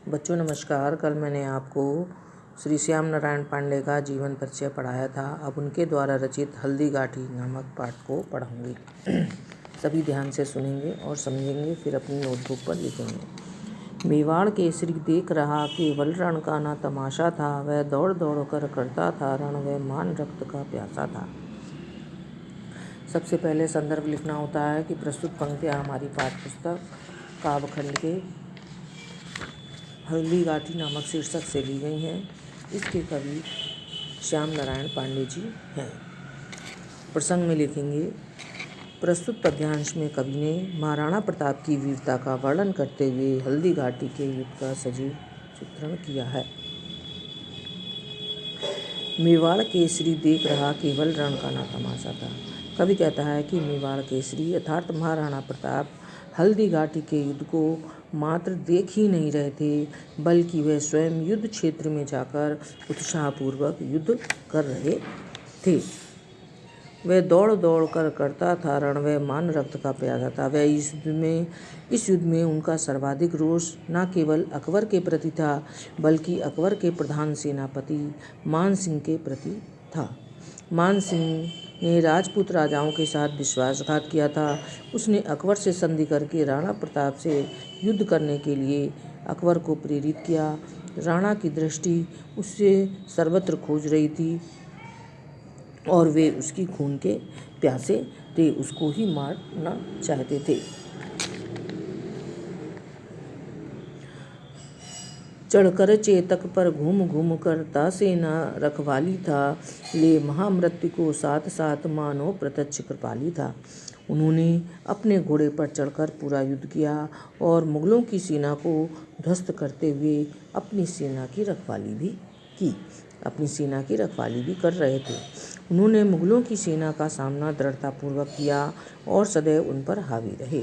बच्चों नमस्कार। कल मैंने आपको श्री श्याम नारायण पांडे का जीवन परिचय पढ़ाया था। अब उनके द्वारा रचित हल्दी घाटी नामक पाठ को पढ़ाऊंगी। सभी ध्यान से सुनेंगे और समझेंगे, फिर अपनी नोटबुक पर लिखेंगे। मेवाड़ केसरी देख रहा केवल रण का ना तमाशा था, वह दौड़ दौड़ कर करता था रण, वह मान रक्त का प्यासा था। सबसे पहले संदर्भ लिखना होता है कि प्रस्तुत पंक्तियाँ हमारी पाठ्य पुस्तक काव्यखंड के हल्दी घाटी नामक शीर्षक से ली गई हैं। इसके कवि श्याम नारायण पांडे जी हैं। प्रसंग में लिखेंगे, प्रस्तुत पद्यांश में कवि ने महाराणा प्रताप की वीरता का वर्णन करते हुए हल्दी घाटी के युद्ध का सजीव चित्रण किया है। मेवाड़ केसरी देख रहा केवल रण का ना तमाशा था। कवि कहता है कि मेवाड़ केसरी अर्थात महाराणा प्रताप हल्दी घाटी के युद्ध को मात्र देख ही नहीं रहे थे, बल्कि वे स्वयं युद्ध क्षेत्र में जाकर उत्साहपूर्वक युद्ध कर रहे थे। वह दौड़ दौड़ कर करता था रण, वह मान रक्त का प्यासा था। वह इस युद्ध में उनका सर्वाधिक रोष न केवल अकबर के प्रति था, बल्कि अकबर के प्रधान सेनापति मान सिंह के प्रति था। मान सिंह ने राजपूत राजाओं के साथ विश्वासघात किया था। उसने अकबर से संधि करके राणा प्रताप से युद्ध करने के लिए अकबर को प्रेरित किया। राणा की दृष्टि उससे सर्वत्र खोज रही थी और वे उसकी खून के प्यासे थे, उसको ही मारना चाहते थे। चढ़कर चेतक पर घूम घूम कर तासेना रखवाली था, ले महामृत्यु को साथ साथ मानो प्रत्यक्ष कृपाली था। उन्होंने अपने घोड़े पर चढ़कर पूरा युद्ध किया और मुगलों की सेना को ध्वस्त करते हुए अपनी सेना की रखवाली भी कर रहे थे। उन्होंने मुगलों की सेना का सामना दृढ़तापूर्वक किया और सदैव उन पर हावी रहे।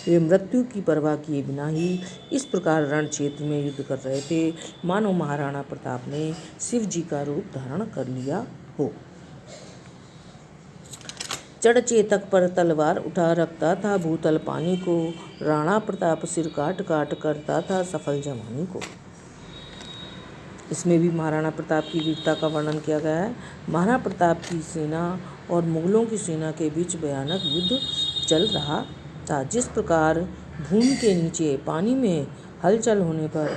वे मृत्यु की परवाह किए बिना ही इस प्रकार रण क्षेत्र में युद्ध कर रहे थे, मानो महाराणा प्रताप ने शिव जी का रूप धारण कर लिया हो। चढ़ चेतक पर तलवार उठा रखता था भूतल पानी को, राणा प्रताप सिर काट काट करता था सफल जवानी को। इसमें भी महाराणा प्रताप की वीरता का वर्णन किया गया है। महाराणा प्रताप की सेना और मुगलों की सेना के बीच भयानक युद्ध चल रहा था। जिस प्रकार भूमि के नीचे पानी में हलचल होने पर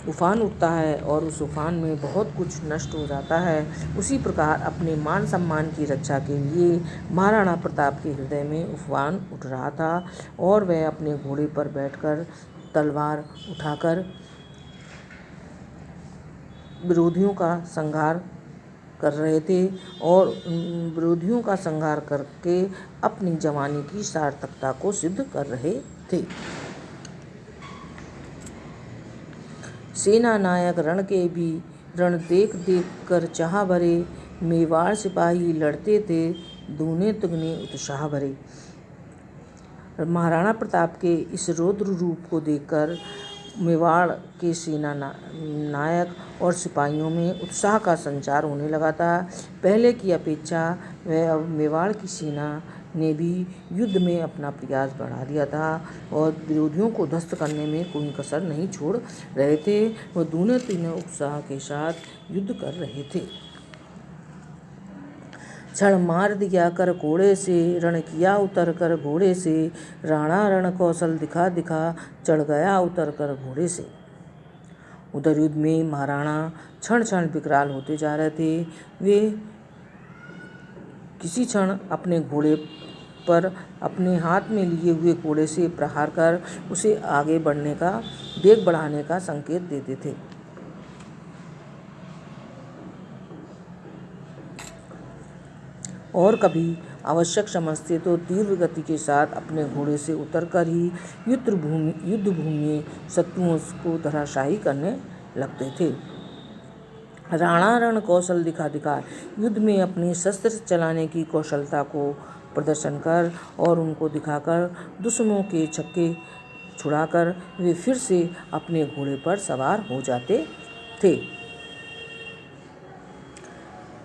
उफान उठता है और उस उफान में बहुत कुछ नष्ट हो जाता है, उसी प्रकार अपने मान सम्मान की रक्षा के लिए महाराणा प्रताप के हृदय में उफान उठ रहा था और वह अपने घोड़े पर बैठकर तलवार उठाकर विरोधियों का संहार कर रहे थे और विरोधियों का संहार करके अपनी जवानी की सार्थकता को सिद्ध कर रहे थे। सेना नायक रण के भी रण देख देख कर चाह भरे, मेवाड़ सिपाही लड़ते थे दूने तुगने उत्साह भरे। महाराणा प्रताप के इस रौद्र रूप को देखकर मेवाड़ के सेना नायक और सिपाहियों में उत्साह का संचार होने लगा था। पहले की अपेक्षा वह अब मेवाड़ की सेना ने भी युद्ध में अपना प्रयास बढ़ा दिया था और विरोधियों को ध्वस्त करने में कोई कसर नहीं छोड़ रहे थे। वह दूने तीनों उत्साह के साथ युद्ध कर रहे थे। क्षण मार दिया कर कोड़े से, रण किया उतर कर घोड़े से, राणा रण कौशल दिखा दिखा चढ़ गया उतर कर घोड़े से। उधर युद्ध में महाराणा क्षण क्षण विकराल होते जा रहे थे। वे किसी क्षण अपने घोड़े पर अपने हाथ में लिए हुए कोड़े से प्रहार कर उसे आगे बढ़ने का, वेग बढ़ाने का संकेत देते थे। और कभी आवश्यक समझते तो तीव्र गति के साथ अपने घोड़े से उतरकर ही युद्ध भूमि में शत्रुओं को धराशायी करने लगते थे। राणा रण कौशल दिखा दिखा युद्ध में अपने शस्त्र चलाने की कौशलता को प्रदर्शन कर और उनको दिखाकर दुश्मनों के छक्के छुड़ाकर वे फिर से अपने घोड़े पर सवार हो जाते थे।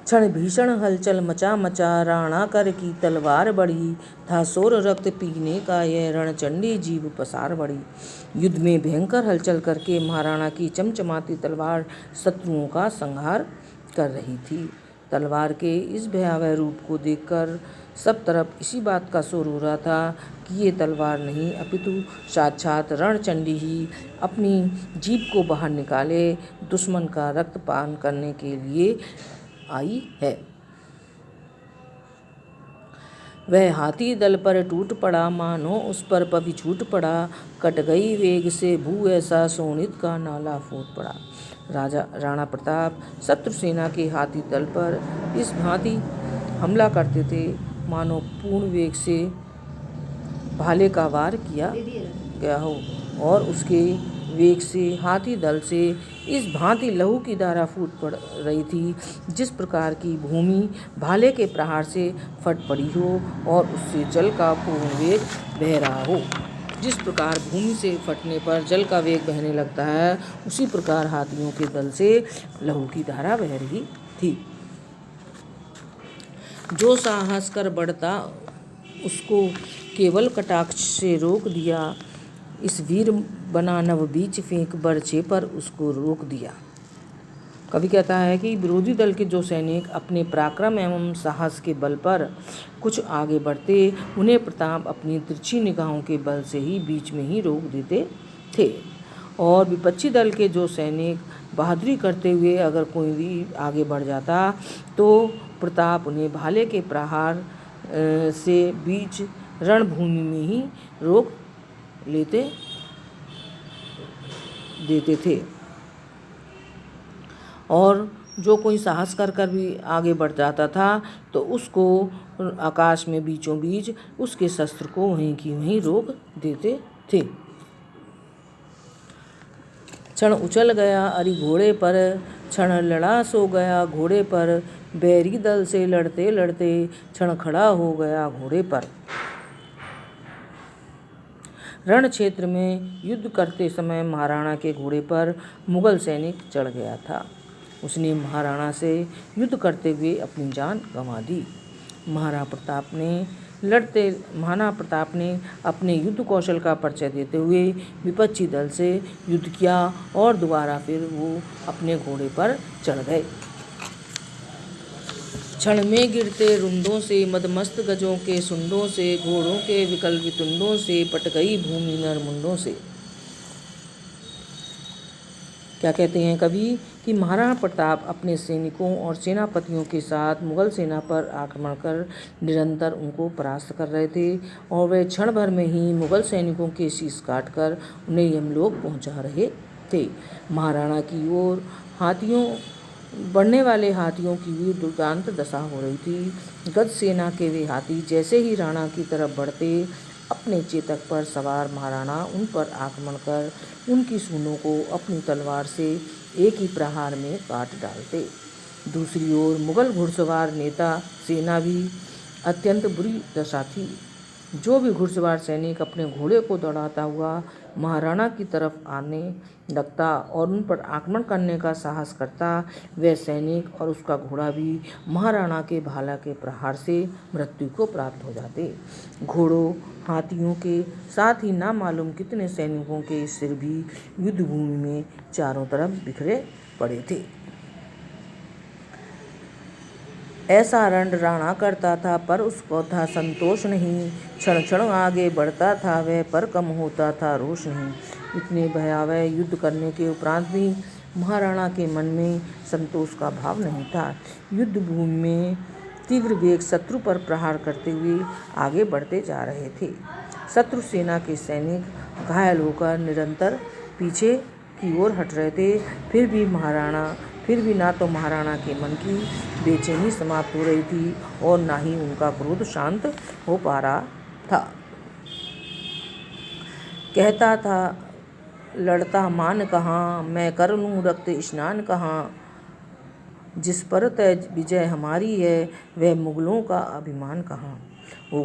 क्षण भीषण हलचल मचा मचा, राणा कर की तलवार बढ़ी, था शोर रक्त पीने का यह रणचंडी जीव पसार बढ़ी। युद्ध में भयंकर हलचल करके महाराणा की चमचमाती तलवार शत्रुओं का संहार कर रही थी। तलवार के इस भयावह रूप को देखकर सब तरफ इसी बात का शोर हो रहा था कि ये तलवार नहीं अपितु साक्षात रणचंडी ही अपनी जीभ को बाहर निकाले दुश्मन का रक्तपान करने के लिए आई है। वह हाथी दल पर टूट पड़ा, मानो उस पर पभी छूट पड़ा, कट गई वेग से भू ऐसा शोणित का नाला फूट पड़ा। राणा प्रताप शत्रु सेना के हाथी दल पर इस भांति हमला करते थे मानो पूर्ण वेग से भाले का वार किया गया हो और उसके वेग से हाथी दल से इस भांति लहू की धारा फूट पड़ रही थी, जिस प्रकार की भूमि भाले के प्रहार से फट पड़ी हो और उससे जल का पूर्ण वेग बह रहा हो। जिस प्रकार भूमि से फटने पर जल का वेग बहने लगता है, उसी प्रकार हाथियों के दल से लहू की धारा बह रही थी। जो साहस कर बढ़ता उसको केवल कटाक्ष से रोक दिया, इस वीर बना नव बीच फेंक बरछे पर उसको रोक दिया। कवि कहता है कि विरोधी दल के जो सैनिक अपने पराक्रम एवं साहस के बल पर कुछ आगे बढ़ते, उन्हें प्रताप अपनी तिरछी निगाहों के बल से ही बीच में ही रोक देते थे, और विपक्षी दल के जो सैनिक बहादुरी करते हुए अगर कोई भी आगे बढ़ जाता तो प्रताप उन्हें भाले के प्रहार से बीच रणभूमि में ही रोक देते थे, और जो कोई साहस कर भी आगे बढ़ जाता था तो उसको आकाश में बीचों बीच उसके शस्त्र को वहीं की वहीं रोक देते थे। क्षण उछल गया अरि घोड़े पर, क्षण लड़ा सो गया घोड़े पर, बैरी दल से लड़ते लड़ते क्षण खड़ा हो गया घोड़े पर। रण क्षेत्र में युद्ध करते समय महाराणा के घोड़े पर मुगल सैनिक चढ़ गया था। उसने महाराणा से युद्ध करते हुए अपनी जान गंवा दी। महाराणा प्रताप ने अपने युद्ध कौशल का परिचय देते हुए विपक्षी दल से युद्ध किया और दोबारा फिर वो अपने घोड़े पर चढ़ गए। क्षण में गिरते रुंडों से, मदमस्त गजों के सुंडों से, घोड़ों के विकल वितुंडों से, पट गई भूमि नरमुंडों से। क्या कहते हैं कवि कि महाराणा प्रताप अपने सैनिकों और सेनापतियों के साथ मुगल सेना पर आक्रमण कर निरंतर उनको परास्त कर रहे थे, और वे क्षण भर में ही मुगल सैनिकों के शीश काटकर उन्हें यमलोक पहुंचा रहे थे। महाराणा की ओर बढ़ने वाले हाथियों की भी दुर्दांत दशा हो रही थी। गज सेना के वे हाथी जैसे ही राणा की तरफ बढ़ते, अपने चेतक पर सवार महाराणा उन पर आक्रमण कर उनकी सूंडों को अपनी तलवार से एक ही प्रहार में काट डालते। दूसरी ओर मुगल घुड़सवार नेता सेना भी अत्यंत बुरी दशा थी। जो भी घुड़सवार सैनिक अपने घोड़े को दौड़ाता हुआ महाराणा की तरफ आने लगता और उन पर आक्रमण करने का साहस करता, वह सैनिक और उसका घोड़ा भी महाराणा के भाला के प्रहार से मृत्यु को प्राप्त हो जाते। घोड़ों हाथियों के साथ ही ना मालूम कितने सैनिकों के सिर भी युद्ध भूमि में चारों तरफ बिखरे पड़े थे। ऐसा रण राणा करता था पर उसको था संतोष नहीं, क्षण क्षण आगे बढ़ता था वह पर कम होता था रोष नहीं। इतने भयावह युद्ध करने के उपरांत भी महाराणा के मन में संतोष का भाव नहीं था। युद्ध भूमि में तीव्र वेग शत्रु पर प्रहार करते हुए आगे बढ़ते जा रहे थे। शत्रु सेना के सैनिक घायल होकर निरंतर पीछे की ओर हट रहे थे, फिर भी ना तो महाराणा के मन की बेचैनी समाप्त हो रही थी और ना ही उनका क्रोध शांत हो पा रहा था। कहता था लड़ता मान कहाँ, मैं कर लूँ रक्त स्नान कहाँ, जिस पर तय विजय हमारी है वह मुगलों का अभिमान कहाँ। वो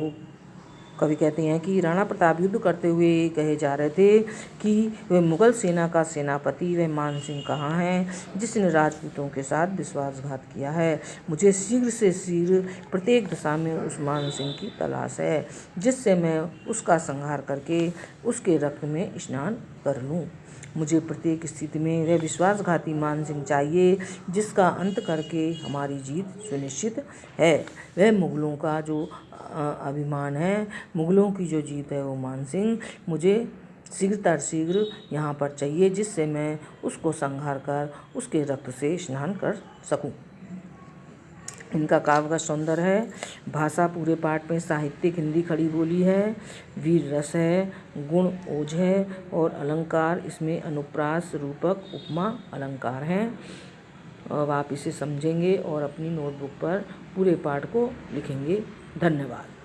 कवि कहते हैं कि राणा प्रताप युद्ध करते हुए कहे जा रहे थे कि वह मुगल सेना का सेनापति वह मानसिंह कहाँ है जिसने राजपूतों के साथ विश्वासघात किया है। मुझे शीघ्र से शीघ्र प्रत्येक दशा में उस मानसिंह की तलाश है जिससे मैं उसका संहार करके उसके रक्त में स्नान कर लूँ। मुझे प्रत्येक स्थिति में वह विश्वासघाती मानसिंह चाहिए जिसका अंत करके हमारी जीत सुनिश्चित है। वह मुगलों का जो अभिमान है, मुगलों की जो जीत है वो मानसिंह मुझे शीघ्र यहाँ पर चाहिए जिससे मैं उसको संहार कर उसके रक्त से स्नान कर सकूं। इनका काव्य का सौंदर्य है, भाषा पूरे पाठ में साहित्यिक हिंदी खड़ी बोली है, वीर रस है, गुण ओज है और अलंकार इसमें अनुप्रास, रूपक, उपमा अलंकार हैं। अब आप इसे समझेंगे और अपनी नोटबुक पर पूरे पाठ को लिखेंगे। धन्यवाद।